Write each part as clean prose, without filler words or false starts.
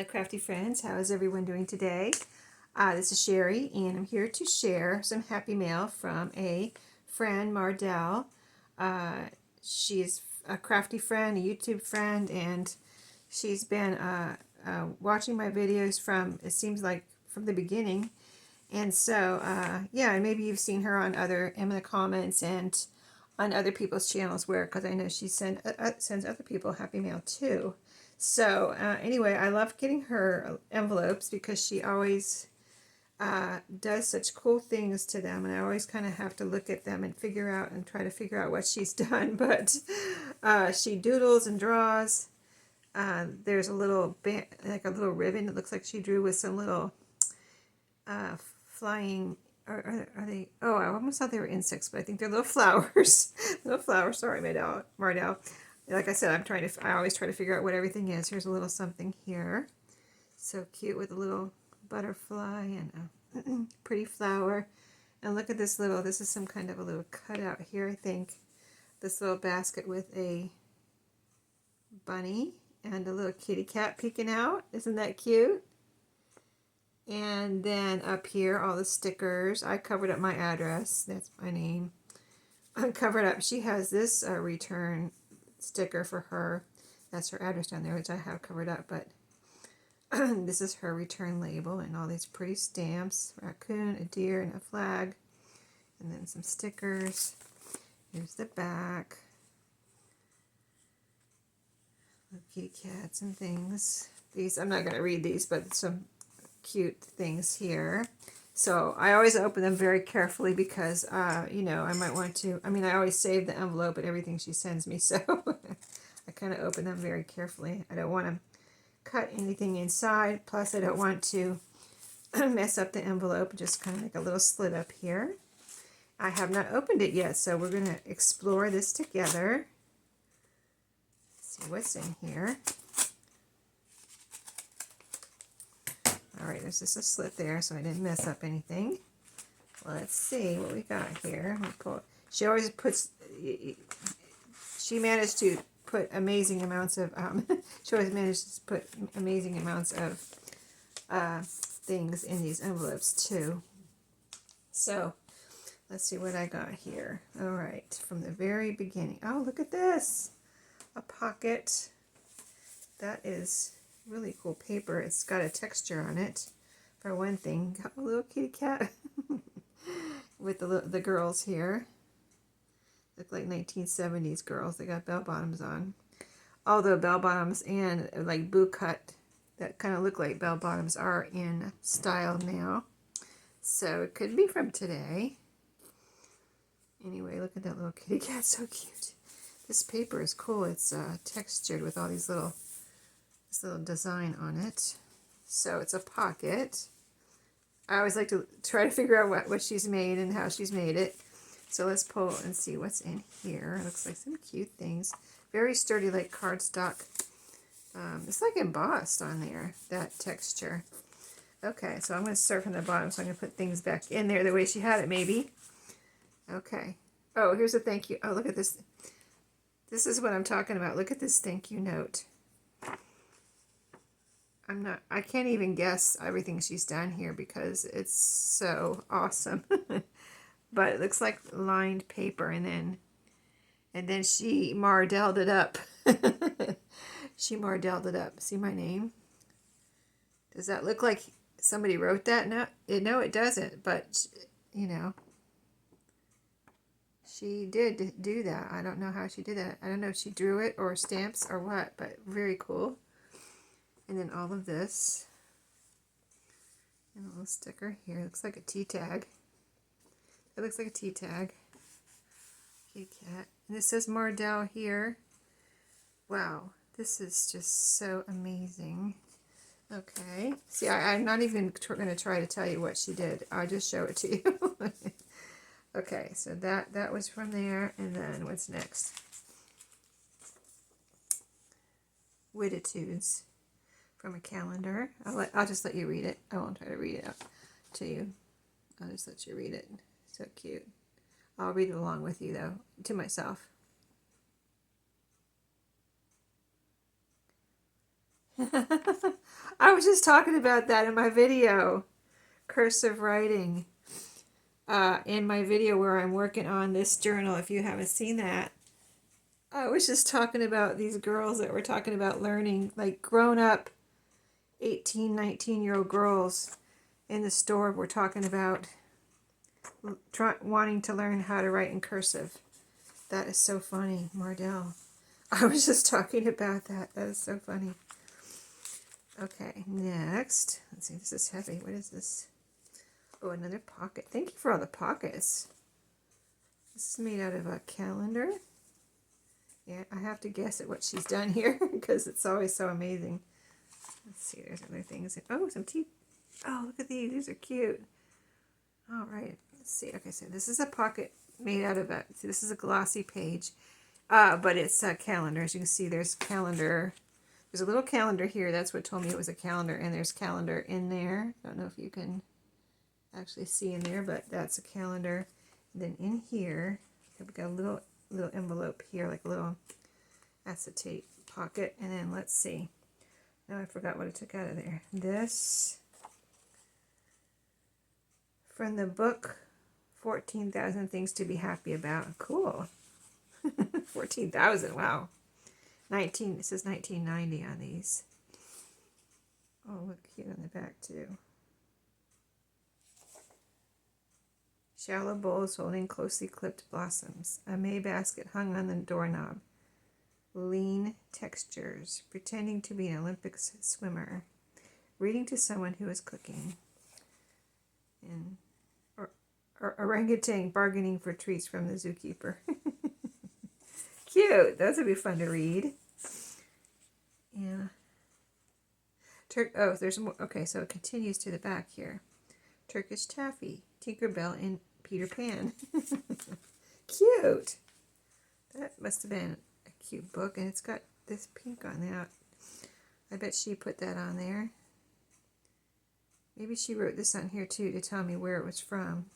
My crafty friends, how is everyone doing today? This is Sheree, and I'm here to share some happy mail from a friend, Mardell. She's a crafty friend, a YouTube friend, and she's been watching my videos from, it seems like, from the beginning. And so, yeah, and maybe you've seen her on in the comments and on other people's channels where, because I know she sends other people happy mail too. So anyway, I love getting her envelopes because she always does such cool things to them, and I always kind of have to look at them and try to figure out what she's done. But she doodles and draws. There's a little like a little ribbon. It looks like she drew with some little flying. Are they? Oh, I almost thought they were insects, but I think they're little flowers. Little flowers. Sorry, Mardell. Like I said, I always try to figure out what everything is. Here's a little something here. So cute with a little butterfly and a pretty flower. And look at this this is some kind of a little cutout here, I think. This little basket with a bunny and a little kitty cat peeking out. Isn't that cute? And then up here, all the stickers. I covered up my address. That's my name. I covered up. She has this return sticker for her. That's her address down there, which I have covered up. But this is her return label and all these pretty stamps. Raccoon, a deer, and a flag. And then some stickers. Here's the back. Kitty cats and things. These, I'm not going to read these, but some cute things here. So I always open them very carefully because, you know, I might want to, I always save the envelope and everything she sends me, so I kind of open them very carefully. I don't want to cut anything inside, plus I don't want to mess up the envelope, just kind of make a little slit up here. I have not opened it yet, so we're going to explore this together. See what's in here. Alright, there's just a slit there, so I didn't mess up anything. Let's see what we got here. She always puts, she managed to put amazing amounts of, she always manages to put amazing amounts of things in these envelopes too. So, let's see what I got here. Alright, from the very beginning. Oh, look at this! A pocket. That is really cool paper. It's got a texture on it, for one thing. Got a little kitty cat with the girls here. Look like 1970s girls. They got bell bottoms on. Although bell bottoms and like boot cut that kind of look like bell bottoms are in style now. So it could be from today. Anyway, look at that little kitty cat. So cute. This paper is cool. It's textured with all these this little design on it. So it's a pocket. I always like to try to figure out what she's made and how she's made it. So let's pull and see what's in here. It looks like some cute things. Very sturdy, like cardstock. It's like embossed on there, that texture. Okay, so I'm going to start from the bottom, so I'm going to put things back in there the way she had it, maybe. Okay. Oh, here's a thank you. Oh, look at this. This is what I'm talking about. Look at this thank you note. I can't even guess everything she's done here because it's so awesome. But it looks like lined paper, and then she Mardelled it up. She Mardelled it up. See my name? Does that look like somebody wrote that? No, it doesn't, but you know, she did do that. I don't know how she did that. I don't know if she drew it or stamps or what, but very cool. And then all of this. And a little sticker here. It looks like a tea tag. It looks like a tea tag. Kitty cat. And it says Mardell here. Wow. This is just so amazing. Okay. See, I'm not even going to try to tell you what she did. I'll just show it to you. Okay, so that was from there. And then what's next? Wittitudes from a calendar. I'll just let you read it. I won't try to read it out to you. I'll just let you read it. So cute. I'll read it along with you, though, to myself. I was just talking about that in my video, cursive writing. In my video where I'm working on this journal, if you haven't seen that, I was just talking about these girls that were talking about learning, like grown up 18, 19-year-old girls in the store were talking about wanting to learn how to write in cursive. That is so funny, Mardell. I was just talking about that. That is so funny. Okay, next. Let's see, this is heavy. What is this? Oh, another pocket. Thank you for all the pockets. This is made out of a calendar. Yeah, I have to guess at what she's done here because it's always so amazing. Let's see, there's other things. Oh, some tea. Oh, look at these. These are cute. All right, let's see. Okay, so this is a pocket made out of see, this is a glossy page, but it's a calendar. As you can see, there's calendar. There's a little calendar here. That's what told me it was a calendar, and there's calendar in there. I don't know if you can actually see in there, but that's a calendar. And then in here, we've got a little envelope here, like a little acetate pocket. And then let's see. Now I forgot what I took out of there. This from the book 14,000 Things to Be Happy About. Cool. 14,000, wow. It says 1990 on these. Oh, look cute on the back too. Shallow bowls holding closely clipped blossoms. A May basket hung on the doorknob. Lean textures. Pretending to be an Olympics swimmer. Reading to someone who is cooking. And or orangutan bargaining for treats from the zookeeper. Cute. Those would be fun to read. Yeah. Oh, there's more. Okay, so it continues to the back here. Turkish taffy. Tinkerbell and Peter Pan. Cute. That must have been a cute book, and it's got this pink on that. I bet she put that on there. Maybe she wrote this on here too to tell me where it was from.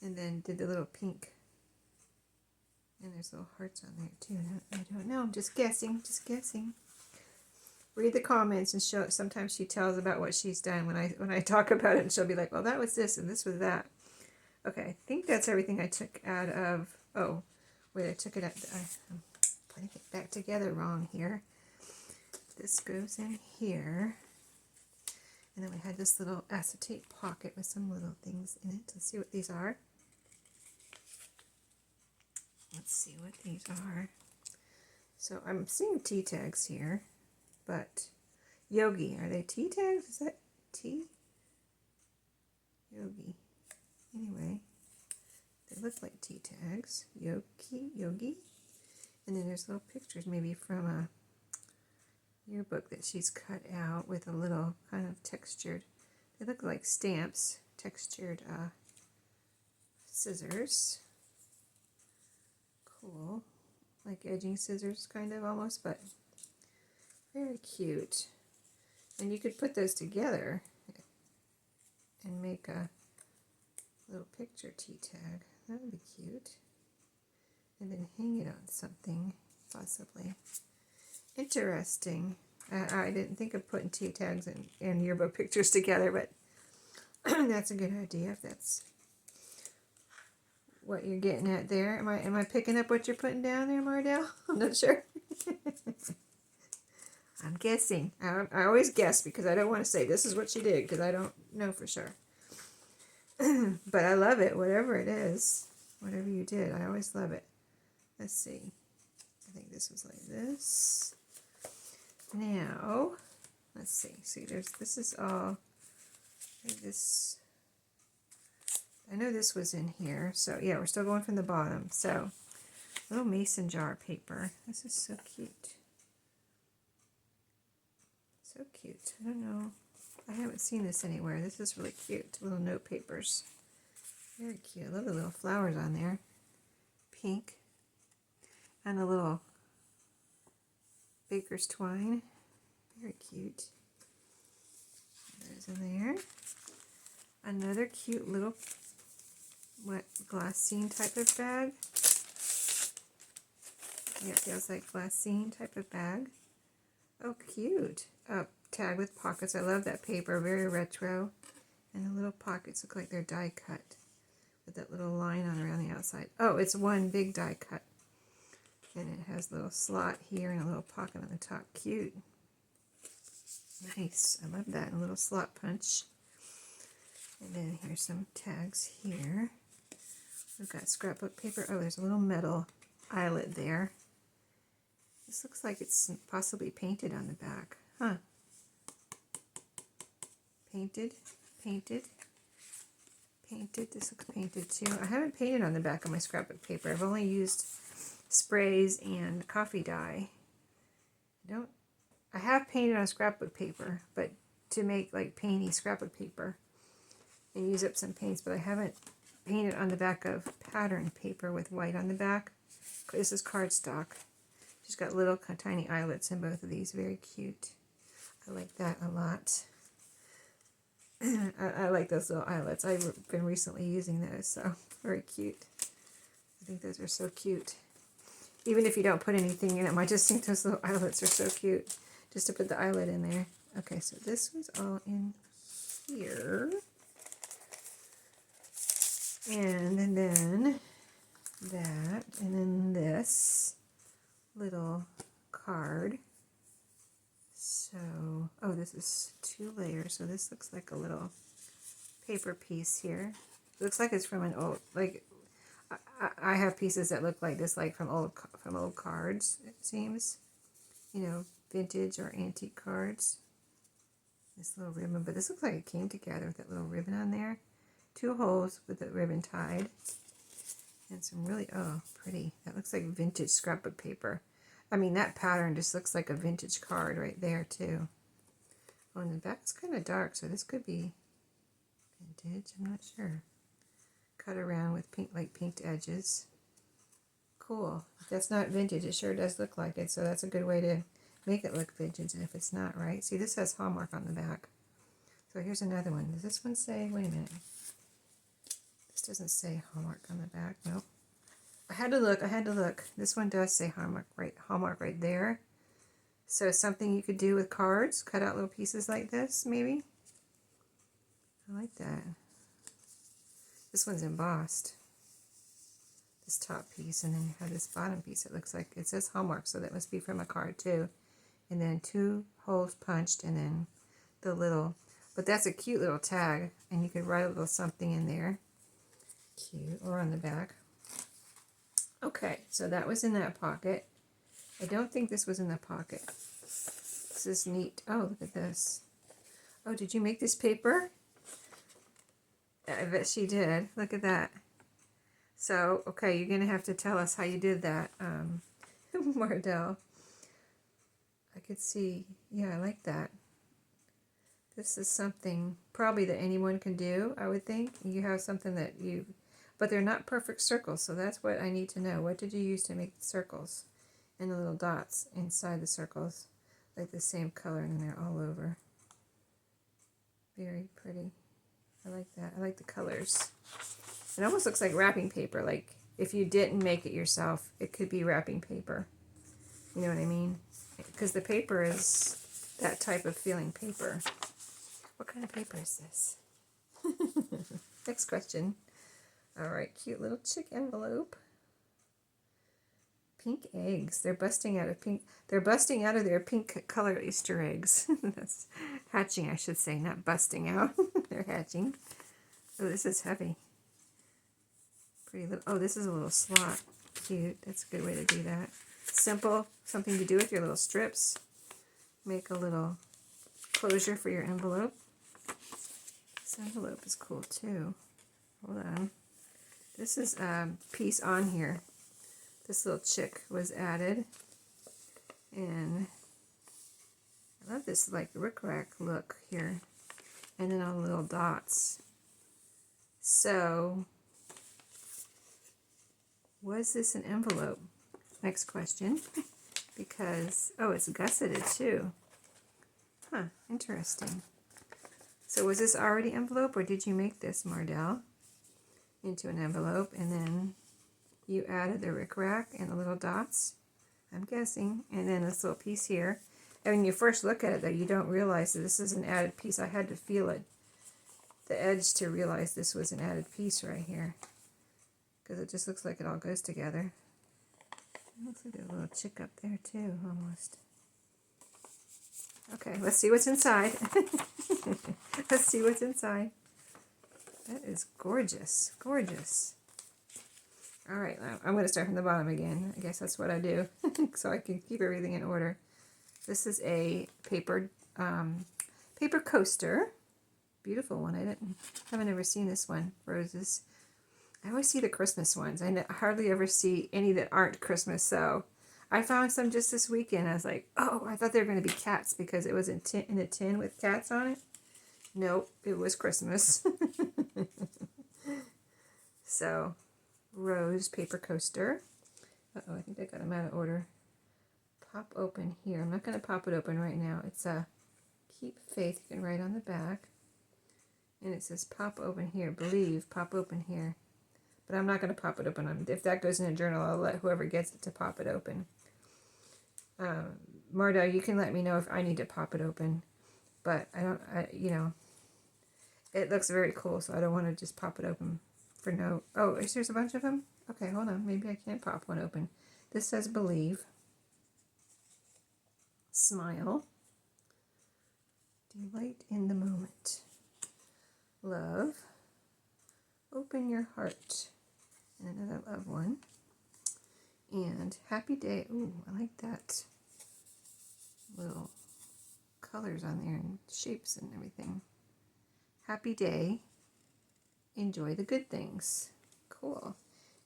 And then did the little pink. And there's little hearts on there too. I don't know. I'm just guessing. Just guessing. Read the comments and show. Sometimes she tells about what she's done when I talk about it, and she'll be like, "Well, that was this and this was that." Okay, I think that's everything I took out of. Oh, wait, I took it out. I'm putting it back together wrong here. This goes in here, and then we had this little acetate pocket with some little things in it. Let's see what these are. Let's see what these are. So I'm seeing tea tags here, but Yogi, are they tea tags? Is that tea? Yogi. Anyway, they look like tea tags. Yogi. And then there's little pictures maybe from a yearbook that she's cut out with a little kind of textured, they look like stamps, textured scissors. Cool. Like edging scissors kind of almost, but very cute. And you could put those together and make a little picture tea tag. That would be cute. And then hang it on something, possibly. Interesting. I didn't think of putting tea tags and yearbook pictures together, but that's a good idea if that's what you're getting at there. Am I picking up what you're putting down there, Mardell? I'm not sure. I'm guessing. I always guess because I don't want to say this is what she did because I don't know for sure. But I love it, whatever it is. Whatever you did, I always love it. Let's see. I think this was like this. Now, let's see. See, this is all, this, I know this was in here. So, yeah, we're still going from the bottom. So, little mason jar paper. This is so cute. So cute. I don't know. I haven't seen this anywhere. This is really cute. Little note papers. Very cute. I love the little flowers on there. Pink. And a little baker's twine. Very cute. There's in there. Another cute little glassine type of bag. Yeah, it feels like glassine type of bag. Oh, cute. tag with pockets. I love that paper, very retro. And the little pockets look like they're die cut with that little line on around the outside. Oh, it's one big die cut. And it has a little slot here and a little pocket on the top. Cute. Nice. I love that. And a little slot punch. And then here's some tags here. We've got scrapbook paper. Oh, there's a little metal eyelet there. This looks like it's possibly painted on the back. Huh. Painted, painted, painted. This looks painted too. I haven't painted on the back of my scrapbook paper. I've only used sprays and coffee dye. I have painted on scrapbook paper, but to make like painty scrapbook paper and use up some paints, but I haven't painted on the back of pattern paper with white on the back. This is cardstock. She's got little tiny eyelets in both of these. Very cute. I like that a lot. I like those little eyelets. I've been recently using those, so very cute. I think those are so cute. Even if you don't put anything in them, I just think those little eyelets are so cute. Just to put the eyelet in there. Okay, so this one's all in here. And then that, and then this little card. So, oh, this is 2 layers, so this looks like a little paper piece here. It looks like it's from an old, like, I have pieces that look like this, like from old cards, it seems. You know, vintage or antique cards. This little ribbon, but this looks like it came together with that little ribbon on there. 2 holes with the ribbon tied. And some really, oh, pretty. That looks like vintage scrapbook paper. I mean, that pattern just looks like a vintage card right there, too. Oh, and the back is kind of dark, so this could be vintage. I'm not sure. Cut around with pink, like pinked edges. Cool. If that's not vintage, it sure does look like it, so that's a good way to make it look vintage if it's not, right? See, this has Hallmark on the back. So here's another one. Does this one say, wait a minute. This doesn't say Hallmark on the back. Nope. I had to look. This one does say Hallmark right there. So something you could do with cards, cut out little pieces like this, maybe. I like that. This one's embossed. This top piece, and then you have this bottom piece. It looks like it says Hallmark, so that must be from a card too. And then 2 holes punched, and then the little, but that's a cute little tag, and you could write a little something in there. Cute, or on the back. Okay, so that was in that pocket. I don't think this was in the pocket. This is neat. Oh, look at this. Oh, did you make this paper? I bet she did. Look at that. So, okay, you're going to have to tell us how you did that, Mardell. I could see, yeah, I like that. This is something probably that anyone can do, I would think. You have something that you, but they're not perfect circles, so that's what I need to know. What did you use to make the circles and the little dots inside the circles? Like the same color, and they're all over. Very pretty. I like that. I like the colors. It almost looks like wrapping paper. Like if you didn't make it yourself, it could be wrapping paper. You know what I mean? Because the paper is that type of feeling paper. What kind of paper is this? Next question. All right, cute little chick envelope. Pink eggs. They're busting out of pink. They're busting out of their pink color Easter eggs. That's hatching, I should say, not busting out. They're hatching. Oh, this is heavy. Pretty little. Oh, this is a little slot. Cute. That's a good way to do that. Simple. Something to do with your little strips. Make a little closure for your envelope. This envelope is cool too. Hold on. This is a piece on here. This little chick was added. And I love this like rickrack look here. And then all the little dots. So, was this an envelope? Next question. Because, oh, it's gusseted too. Huh, interesting. So was this already envelope, or did you make this, Mardell, into an envelope, and then you added the rickrack and the little dots? I'm guessing. And then this little piece here. And when you first look at it, though, you don't realize that this is an added piece. I had to feel it, the edge, to realize this was an added piece right here. Because it just looks like it all goes together. It looks like there's a little chick up there, too, almost. Okay, let's see what's inside. Let's see what's inside. That is gorgeous, gorgeous. All right, I'm going to start from the bottom again. I guess that's what I do, so I can keep everything in order. This is a paper coaster. Beautiful one. Haven't ever seen this one. Roses. I always see the Christmas ones. I hardly ever see any that aren't Christmas. So I found some just this weekend. I was like, oh, I thought they were going to be cats because it was in a tin with cats on it. Nope, it was Christmas. So, rose paper coaster. Uh-oh, I think I got them out of order. Pop open here. I'm not going to pop it open right now. It's a keep faith. You can write on the back. And it says pop open here. Believe, pop open here. But I'm not going to pop it open. If that goes in a journal, I'll let whoever gets it to pop it open. Mardell, you can let me know if I need to pop it open. But you know, it looks very cool, so I don't want to just pop it open for no... Oh, there's a bunch of them? Okay, hold on. Maybe I can't pop one open. This says believe. Smile. Delight in the moment. Love. Open your heart. And another love one. And happy day. Ooh, I like that. Little colors on there and shapes and everything. Happy day. Enjoy the good things. Cool.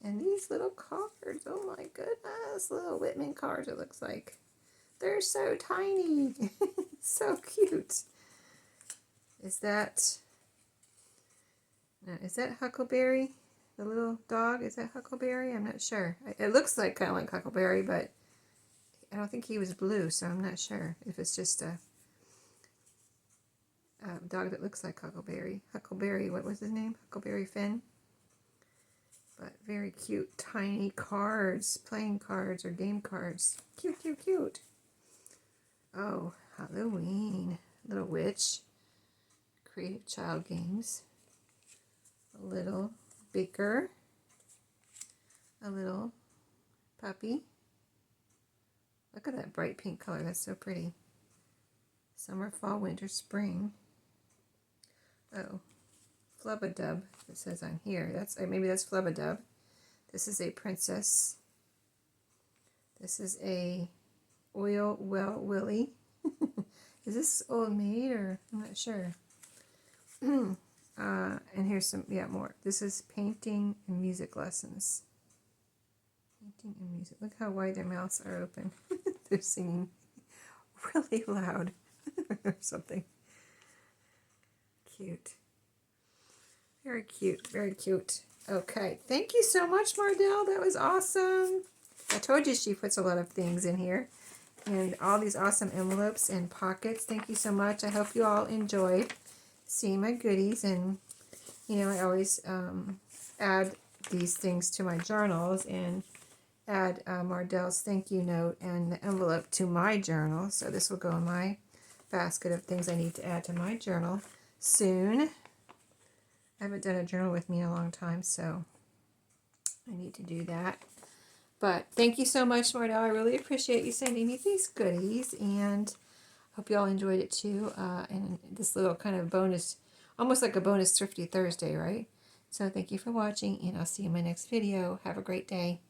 And these little cards. Oh my goodness. Little Whitman cards, it looks like. They're so tiny. So cute. Is that Huckleberry? The little dog? Is that Huckleberry? I'm not sure. It looks like kind of like Huckleberry, but I don't think he was blue, so I'm not sure if it's just a dog that looks like Huckleberry. Huckleberry, what was his name? Huckleberry Finn. But very cute, tiny cards, playing cards or game cards. Cute, cute, cute. Oh, Halloween. Little witch. Creative Child Games. A little baker. A little puppy. Look at that bright pink color. That's so pretty. Summer, fall, winter, spring. Oh, Flubadub. It says on here. Maybe that's Flubadub. This is a princess. This is a Oil Well Willie. Is this Old Maid or I'm not sure. And here's some more. This is painting and music lessons. Painting and music. Look how wide their mouths are open. They're singing really loud or something. Cute. Very cute. Very cute. Okay. Thank you so much, Mardell. That was awesome. I told you she puts a lot of things in here. And all these awesome envelopes and pockets. Thank you so much. I hope you all enjoyed seeing my goodies. And, you know, I always add these things to my journals and add Mardell's thank you note and the envelope to my journal. So this will go in my basket of things I need to add to my journal soon. I haven't done a journal with me in a long time, so I need to do that. But thank you so much, Mardell. I really appreciate you sending me these goodies, and hope you all enjoyed it too. And this little kind of bonus, almost like a bonus Thrifty Thursday, right? So thank you for watching, and I'll see you in my next video. Have a great day.